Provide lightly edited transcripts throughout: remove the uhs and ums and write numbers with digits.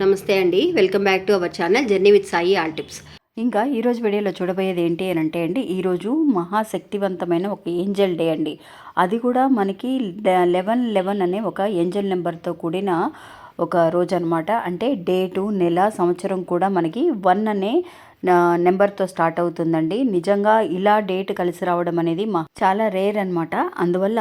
నమస్తే అండి. Welcome back to our channel journey with Sai all tips. ఇంకా ఈరోజు వీడియోలో చూడబోయేది ఏంటి అని అంటే అండి, ఈరోజు మహాశక్తివంతమైన ఒక ఏంజల్ డే అండి. అది కూడా మనకి 1111 అనే ఒక ఏంజల్ నెంబర్తో కూడిన ఒక రోజు అనమాట. అంటే డేటు, నెల, సంవత్సరం కూడా మనకి 1 అనే నెంబర్తో స్టార్ట్ అవుతుందండి. నిజంగా ఇలా డేట్ కలిసి రావడం అనేది చాలా రేర్ అనమాట. అందువల్ల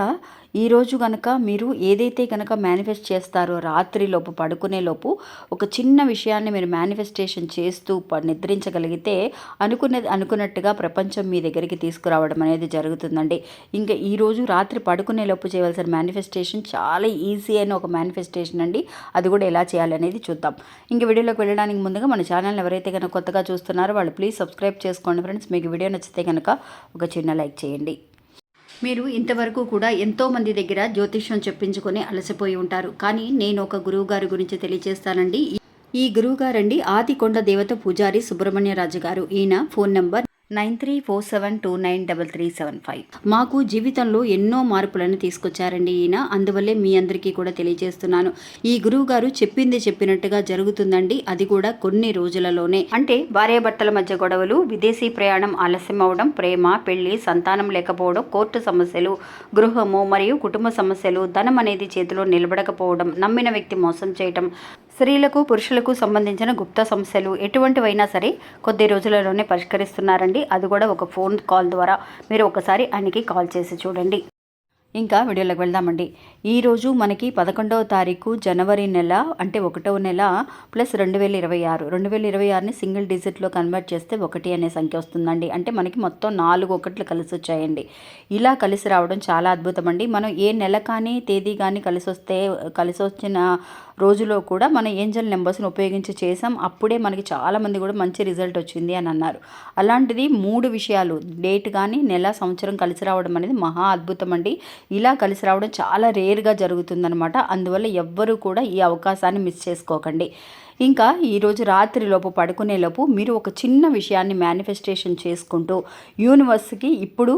ఈరోజు కనుక మీరు ఏదైతే కనుక మేనిఫెస్ట్ చేస్తారో రాత్రిలోపు పడుకునేలోపు ఒక చిన్న విషయాన్ని మీరు మేనిఫెస్టేషన్ చేస్తూ నిద్రించగలిగితే అనుకున్నట్టుగా ప్రపంచం మీ దగ్గరికి తీసుకురావడం అనేది జరుగుతుందండి. ఇంకా ఈరోజు రాత్రి పడుకునేలోపు చేయవలసిన మేనిఫెస్టేషన్ చాలా ఈజీ అయిన ఒక మేనిఫెస్టేషన్ అండి. అది కూడా ఎలా చేయాలి అనేది చూద్దాం. ఇంక వీడియోలోకి వెళ్ళడానికి ముందుగా మన ఛానల్ ఎవరైతే కనుక కొత్తగా చూస్తున్నారో వాళ్ళు ప్లీజ్ సబ్స్క్రైబ్ చేసుకోండి ఫ్రెండ్స్. మీకు వీడియో నచ్చితే కనుక ఒక చిన్న లైక్ చేయండి. మీరు ఇంతవరకు కూడా ఎంతోమంది దగ్గర జ్యోతిష్యం చెప్పించుకొని అలసిపోయి ఉంటారు. కానీ నేను ఒక గురువు గారి గురించి తెలియజేస్తానండి. ఈ గురువు గారండి ఆదికొండ దేవత పూజారి సుబ్రహ్మణ్యరాజు గారు. ఈయన ఫోన్ నంబర్ 9347293375. మాకు జీవితంలో ఎన్నో మార్పులను తీసుకొచ్చారండి ఈయన. అందువల్లే మీ అందరికీ కూడా తెలియజేస్తున్నాను. ఈ గురువు గారు చెప్పింది చెప్పినట్టుగా జరుగుతుందండి. అది కూడా కొన్ని రోజులలోనే. అంటే భార్యాభర్తల మధ్య గొడవలు, విదేశీ ప్రయాణం ఆలస్యం అవడం, ప్రేమ, పెళ్లి, సంతానం లేకపోవడం, కోర్టు సమస్యలు, గృహము మరియు కుటుంబ సమస్యలు, ధనం అనేది చేతిలో నిలబడకపోవడం, నమ్మిన వ్యక్తి మోసం చేయటం, స్త్రీలకు పురుషులకు సంబంధించిన గుప్త సమస్యలు ఎటువంటివైనా సరే కొద్ది రోజులలోనే పరిష్కరిస్తున్నారండి. అది కూడా ఒక ఫోన్ కాల్ ద్వారా. మీరు ఒకసారి ఆయనకి కాల్ చేసి చూడండి. ఇంకా వీడియోలోకి వెళ్దామండి. ఈరోజు మనకి 11వ తారీఖు జనవరి నెల, అంటే 1వ నెల ప్లస్ 2026. 2026ని సింగిల్ డిజిట్లో కన్వర్ట్ చేస్తే 1 అనే సంఖ్య వస్తుందండి. అంటే మనకి మొత్తం 4 ఒకట్లు కలిసి వచ్చాయండి. ఇలా కలిసి రావడం చాలా అద్భుతం అండి. మనం ఏ నెల కానీ తేదీ కానీ కలిసి వచ్చిన రోజులో కూడా మన ఏంజల్ నెంబర్స్ని ఉపయోగించి చేసాం. అప్పుడే మనకి చాలామంది కూడా మంచి రిజల్ట్ వచ్చింది అని అన్నారు. అలాంటిది 3 విషయాలు, డేట్ కానీ నెల, సంవత్సరం కలిసి రావడం అనేది మహా అద్భుతం అండి. ఇలా కలిసి రావడం చాలా రేర్గా జరుగుతుందనమాట. అందువల్ల ఎవ్వరూ కూడా ఈ అవకాశాన్ని మిస్ చేసుకోకండి. ఇంకా ఈరోజు రాత్రిలోపు పడుకునేలోపు మీరు ఒక చిన్న విషయాన్ని మేనిఫెస్టేషన్ చేసుకుంటూ యూనివర్స్కి ఇప్పుడు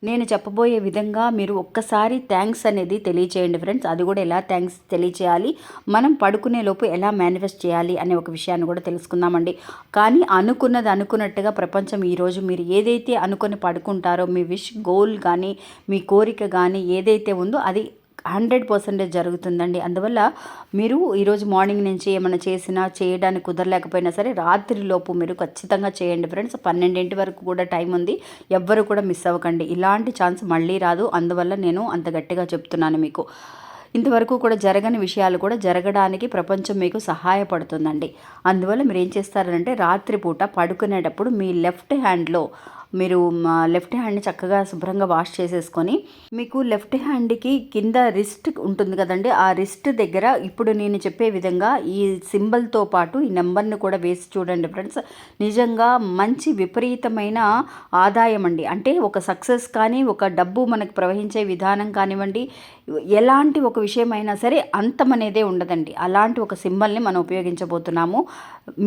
నేను చెప్పబోయే విధంగా మీరు ఒక్కసారి థ్యాంక్స్ అనేది తెలియచేయండి ఫ్రెండ్స్. అది కూడా ఎలా థ్యాంక్స్ తెలియచేయాలి, మనం పడుకునేలోపు ఎలా మేనిఫెస్ట్ చేయాలి అనే ఒక విషయాన్ని కూడా తెలుసుకుందామండి. కానీ అనుకున్నది అనుకున్నట్టుగా ప్రపంచం ఈరోజు మీరు ఏదైతే అనుకొని పడుకుంటారో, మీ విష్, గోల్ కానీ మీ కోరిక కానీ ఏదైతే ఉందో అది 100% జరుగుతుందండి. అందువల్ల మీరు ఈరోజు మార్నింగ్ నుంచి ఏమైనా చేయడానికి కుదరలేకపోయినా సరే రాత్రిలోపు మీరు ఖచ్చితంగా చేయండి ఫ్రెండ్స్. 12 వరకు కూడా టైం ఉంది. ఎవ్వరు కూడా మిస్ అవ్వకండి. ఇలాంటి ఛాన్స్ మళ్ళీ రాదు. అందువల్ల నేను అంత గట్టిగా చెప్తున్నాను మీకు. ఇంతవరకు కూడా జరగని విషయాలు కూడా జరగడానికి ప్రపంచం మీకు సహాయపడుతుందండి. అందువల్ల మీరు ఏం చేస్తారంటే రాత్రిపూట పడుకునేటప్పుడు మీ లెఫ్ట్ హ్యాండ్లో మీరు లెఫ్ట్ హ్యాండ్ని చక్కగా శుభ్రంగా వాష్ చేసేసుకొని, మీకు లెఫ్ట్ హ్యాండ్కి కింద రిస్ట్ ఉంటుంది కదండి, ఆ రిస్ట్ దగ్గర ఇప్పుడు నేను చెప్పే విధంగా ఈ సింబల్తో పాటు ఈ నెంబర్ని కూడా వేసి చూడండి ఫ్రెండ్స్. నిజంగా మంచి విపరీతమైన ఆదాయం అండి. అంటే ఒక సక్సెస్ కానీ, ఒక డబ్బు మనకు ప్రవహించే విధానం కానివ్వండి, ఎలాంటి ఒక విషయం అయినా సరే అంతం అనేదే ఉండదండి. అలాంటి ఒక సింబల్ని మనం ఉపయోగించబోతున్నాము.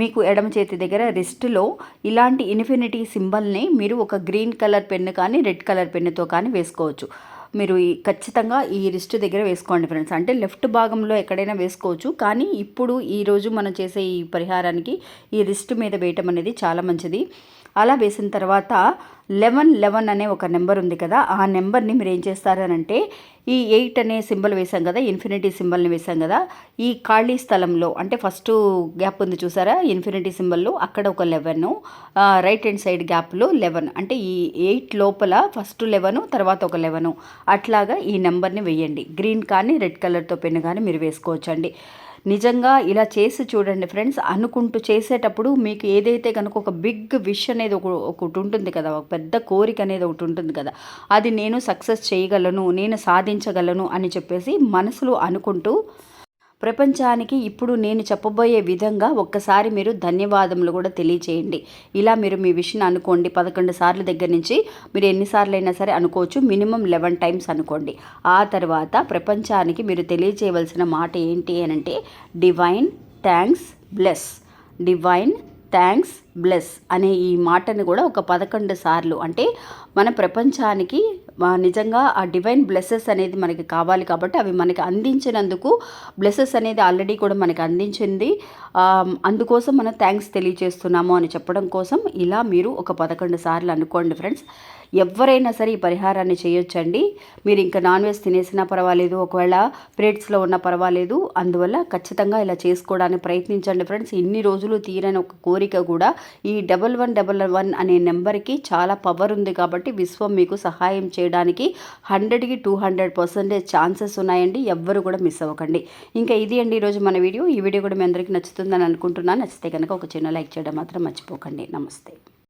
మీకు ఎడమ చేతి దగ్గర రిస్ట్లో ఇలాంటి ఇన్ఫినిటీ సింబల్ని మీరు ఒక గ్రీన్ కలర్ పెన్ను కానీ రెడ్ కలర్ పెన్నుతో కానీ వేసుకోవచ్చు. మీరు ఖచ్చితంగా ఈ రిస్ట్ దగ్గర వేసుకోండి ఫ్రెండ్స్. అంటే లెఫ్ట్ భాగంలో ఎక్కడైనా వేసుకోవచ్చు, కానీ ఇప్పుడు ఈరోజు మనం చేసే ఈ పరిహారానికి ఈ రిస్ట్ మీద వేయటం అనేది చాలా మంచిది. అలా వేసిన తర్వాత 1111 అనే ఒక నెంబర్ ఉంది కదా, ఆ నెంబర్ని మీరు ఏం చేస్తారనంటే ఈ 8 అనే సింబల్ వేసాం కదా, ఇన్ఫినిటీ సింబల్ని వేసాం కదా, ఈ ఖాళీ స్థలంలో అంటే ఫస్ట్ గ్యాప్ ఉంది చూసారా ఇన్ఫినిటీ సింబల్లో, అక్కడ ఒక 11, రైట్ హ్యాండ్ సైడ్ గ్యాప్లో 11, అంటే ఈ 8 లోపల ఫస్ట్ 11 తర్వాత ఒక 11 అట్లాగా ఈ నెంబర్ని వేయండి. గ్రీన్ కానీ రెడ్ కలర్తో పెన్ను కానీ మీరు వేసుకోవచ్చండి. నిజంగా ఇలా చేసి చూడండి ఫ్రెండ్స్. అనుకుంటూ చేసేటప్పుడు మీకు ఏదైతే కనుక ఒక బిగ్ విష్ అనేది ఒకటి ఉంటుంది కదా, ఒక పెద్ద కోరిక అనేది ఒకటి ఉంటుంది కదా, అది నేను సక్సెస్ చేయగలను, నేను సాధించగలను అని చెప్పేసి మనసులో అనుకుంటూ ప్రపంచానికి ఇప్పుడు నేను చెప్పబోయే విధంగా ఒక్కసారి మీరు ధన్యవాదములు కూడా తెలియచేయండి. ఇలా మీరు మీ విషయం అనుకోండి. 11 సార్లు దగ్గర నుంచి మీరు ఎన్నిసార్లు అయినా సరే అనుకోవచ్చు. మినిమం 11 టైమ్స్ అనుకోండి. ఆ తర్వాత ప్రపంచానికి మీరు తెలియచేయవలసిన మాట ఏంటి అని అంటే divine thanks bless, divine thanks bless అనే ఈ మాటను కూడా ఒక 11 సార్లు, అంటే మన ప్రపంచానికి నిజంగా ఆ డివైన్ బ్లెస్సెస్ అనేది మనకి కావాలి కాబట్టి అవి మనకి అందించినందుకు బ్లెస్సెస్ అనేది ఆల్రెడీ కూడా మనకి అందించింది. అందుకోసం మనం థ్యాంక్స్ తెలియజేస్తున్నాము అని చెప్పడం కోసం ఇలా మీరు ఒక 11 సార్లు అనుకోండి ఫ్రెండ్స్. ఎవరైనా సరే ఈ పరిహారాన్ని చేయొచ్చండి. మీరు ఇంకా నాన్ వెజ్ తినేసినా పర్వాలేదు, ఒకవేళ పీరియడ్స్లో ఉన్నా పర్వాలేదు. అందువల్ల ఖచ్చితంగా ఇలా చేసుకోవడానికి ప్రయత్నించండి ఫ్రెండ్స్. ఇన్ని రోజులు తీరని ఒక కోరిక కూడా ఈ 1111 అనే నెంబర్కి చాలా పవర్ ఉంది కాబట్టి విశ్వం మీకు సహాయం చేయడానికి 100కి 200% ఛాన్సెస్ ఉన్నాయండి. ఎవ్వరు కూడా మిస్ అవ్వకండి. ఇంకా ఇది అండి ఈరోజు మన వీడియో. ఈ వీడియో కూడా మీ అందరికీ నచ్చుతుందని అనుకుంటున్నాను. నచ్చితే కనుక ఒక చిన్న లైక్ చేయడం మాత్రం మర్చిపోకండి. నమస్తే.